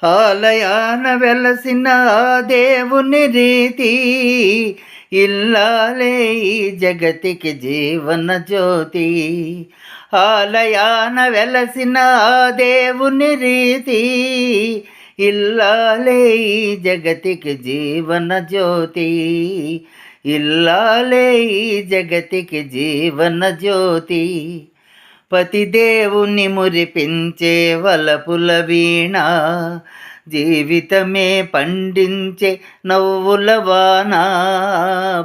ఆలయాన వెలసిన ఆ దేవుని రీతి, ఇల్లాలే ఈ జగతికి జీవన జ్యోతి. ఆలయాన వెలసిన ఆ దేవుని రీతి, ఇల్లాలే ఈ జగతికి జీవన జ్యోతి. ఇల్లాలే ఈ జగతికి జీవన జ్యోతి. పతిదేవుని మురిపించే వలపుల వీణ, జీవితమే పండించే నవ్వుల వాన.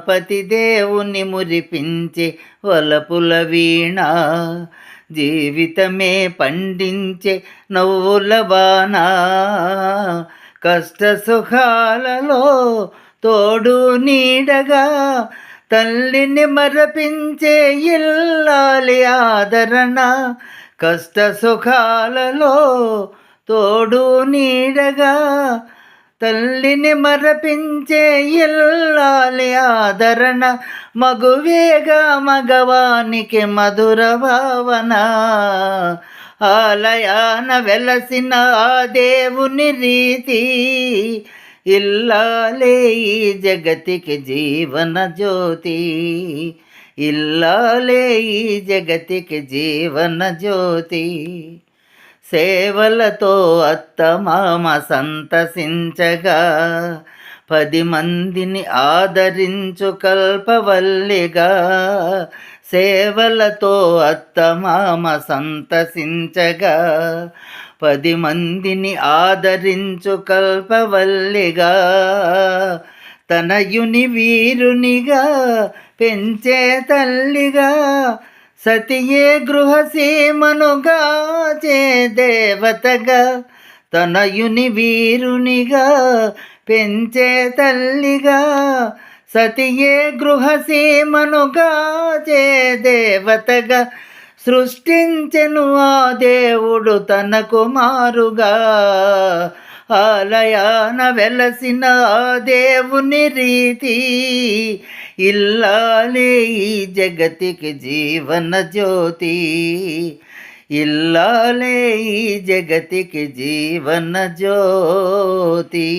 పతిదేవుని మురిపించే వలపుల వీణ, జీవితమే పండించే నవ్వుల వాన. కష్ట సుఖాలలో తోడు నీడగా, తల్లిని మరపించే ఇల్లాలి ఆదరణ. కష్ట సుఖాలలో తోడు నీడగా, తల్లిని మరపించే ఇల్లాలి ఆదరణ. మగువేగా మగవానికి మధుర భావన, ఆలయాన వెలసిన ఆ దేవుని రీతి, ఇల్లాలే ఈ జగతికి జీవన జ్యోతి. ఇల్లాలే ఈ జగతికి జీవన జ్యోతి. సేవలతో అత్తమామ సంతసించగా, 10 మందిని ఆదరించు కల్పవల్లిగా. సేవలతో అత్తమామ సంతసించగా, 10 మందిని ఆదరించు కల్పవల్లిగా. తనయుని వీరునిగా పెంచే తల్లిగా, సతియే గృహసీమను గాచే దేవతగా. తనయుని వీరునిగా పెంచే తల్లిగా, సతియే గృహసీమను గాచే దేవతగా. సృష్టించెను ఆ దేవుడు తన కుమారుగా, ఆలయాన వెలసిన ఆ దేవుని రీతి, ఇల్లాలే ఈ జగతికి జీవన జ్యోతి. ఇల్లాలే ఈ జగతికి జీవన జ్యోతి.